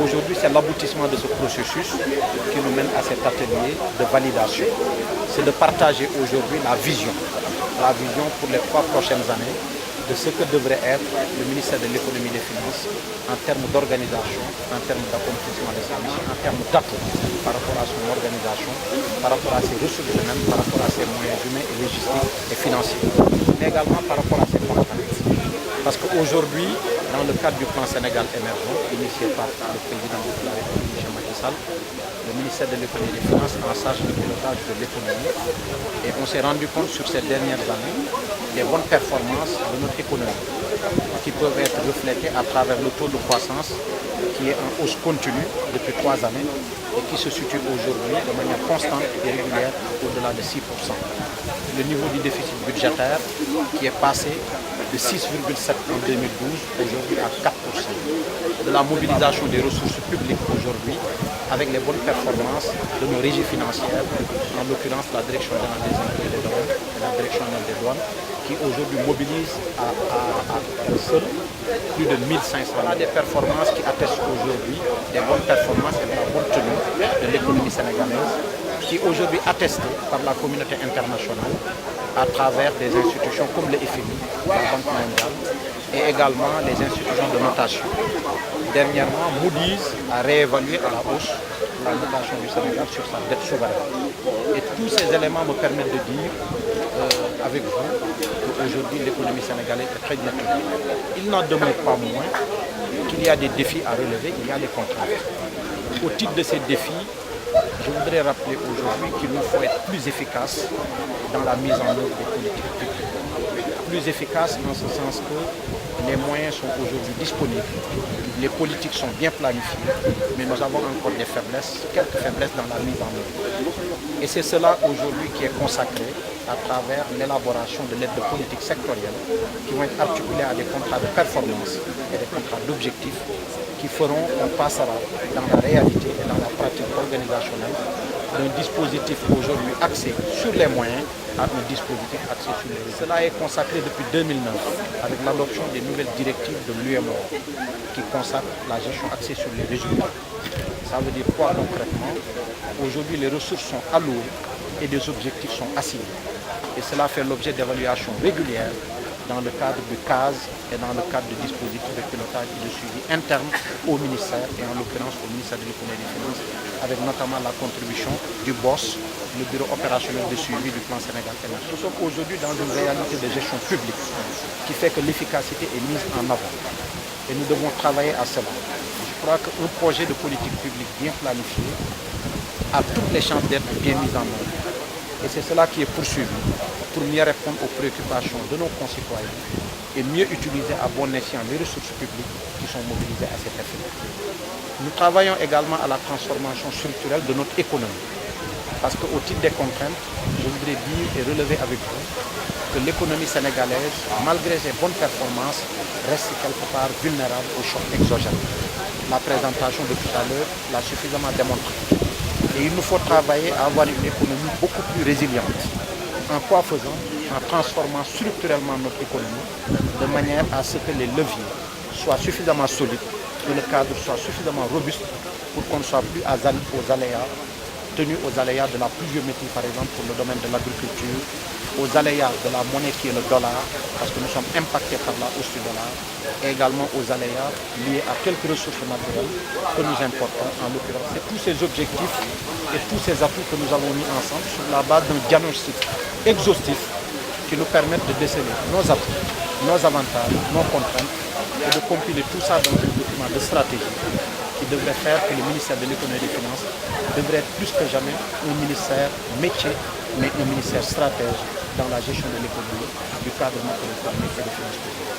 aujourd'hui, c'est l'aboutissement de ce processus qui nous mène à cet atelier de validation. C'est de partager aujourd'hui la vision pour les 3 prochaines années de ce que devrait être le ministère de l'économie et des finances en termes d'organisation, en termes d'accomplissement de sa mission, en termes d'atouts par rapport à son organisation, par rapport à ses ressources humaines, par rapport à ses moyens humains et logistiques et financiers, mais également par rapport à ses contraintes. Parce qu'aujourd'hui, dans le cadre du plan Sénégal émergent, initié par le président de la République, M. Macky Sall, le ministère de l'économie et des finances en charge du pilotage de l'économie. Et on s'est rendu compte sur ces dernières années des bonnes performances de notre économie qui peuvent être reflétées à travers le taux de croissance qui est en hausse continue depuis 3 années et qui se situe aujourd'hui de manière constante et régulière au-delà de 6%. Le niveau du déficit budgétaire qui est passé de 6,7 en 2012 aujourd'hui à 4%. De la mobilisation des ressources publiques aujourd'hui avec les bonnes performances de nos régies financières, en l'occurrence la Direction générale des impôts et des domaines et la Direction générale des douanes, qui aujourd'hui mobilise à seul plus de 1500. On a des performances qui attestent aujourd'hui des bonnes performances et de la bonne tenue de l'économie sénégalaise, qui est aujourd'hui attestée par la communauté internationale à travers des institutions comme le FMI, la Banque mondiale, et également les institutions de notation. Dernièrement, Moody's a réévalué à la hausse la notation du Sénégal sur sa dette souveraine. Et tous ces éléments me permettent de dire avec vous qu'aujourd'hui l'économie sénégalaise est très bien tenue. Il n'en demeure pas moins qu'il y a des défis à relever, il y a des contraintes. Au titre de ces défis, je voudrais rappeler aujourd'hui qu'il nous faut être plus efficace dans la mise en œuvre des politiques publiques. Plus efficace en ce sens que les moyens sont aujourd'hui disponibles, les politiques sont bien planifiées, mais nous avons encore des faiblesses, quelques faiblesses dans la mise en œuvre. Et c'est cela aujourd'hui qui est consacré à travers l'élaboration de l'aide de politique sectorielle qui vont être articulées à des contrats de performance et des contrats d'objectifs qui feront qu'on passera dans la réalité et dans la pratique organisationnelle d'un dispositif aujourd'hui axé sur les moyens à un dispositif axé sur les résultats. Cela est consacré depuis 2009 avec l'adoption des nouvelles directives de l'UMO qui consacrent la gestion axée sur les résultats. Ça veut dire quoi concrètement? Aujourd'hui, les ressources sont allouées et des objectifs sont assignés. Et cela fait l'objet d'évaluations régulières dans le cadre du CAS et dans le cadre du dispositif de pilotage et de suivi interne au ministère et en l'occurrence au ministère de l'économie et des finances, avec notamment la contribution du BOSS, le bureau opérationnel de suivi du plan Sénégal émergent. Nous sommes aujourd'hui dans une réalité de gestion publique qui fait que l'efficacité est mise en avant et nous devons travailler à cela. Je crois qu'un projet de politique publique bien planifié a toutes les chances d'être bien mis en œuvre. Et c'est cela qui est poursuivi pour mieux répondre aux préoccupations de nos concitoyens et mieux utiliser à bon escient les ressources publiques qui sont mobilisées à cet effet. Nous travaillons également à la transformation structurelle de notre économie. Parce qu'au titre des contraintes, je voudrais dire et relever avec vous que l'économie sénégalaise, malgré ses bonnes performances, reste quelque part vulnérable aux chocs exogènes. La présentation de tout à l'heure l'a suffisamment démontré. Et il nous faut travailler à avoir une économie beaucoup plus résiliente. En quoi faisant? En transformant structurellement notre économie de manière à ce que les leviers soient suffisamment solides, que le cadre soit suffisamment robuste pour qu'on ne soit plus tenu aux aléas de la pluviométrie par exemple pour le domaine de l'agriculture, aux aléas de la monnaie qui est le dollar, parce que nous sommes impactés par la hausse du dollar, et également aux aléas liés à quelques ressources naturelles que nous importons en l'occurrence. C'est tous ces objectifs et tous ces atouts que nous avons mis ensemble sur la base d'un diagnostic exhaustif qui nous permettent de déceler nos atouts, nos avantages, nos contraintes et de compiler tout ça dans un document de stratégie qui devrait faire que le ministère de l'économie et des finances devrait être plus que jamais un ministère métier, mais un ministère stratège dans la gestion de l'économie, du cadre macroéconomique et des finances publiques.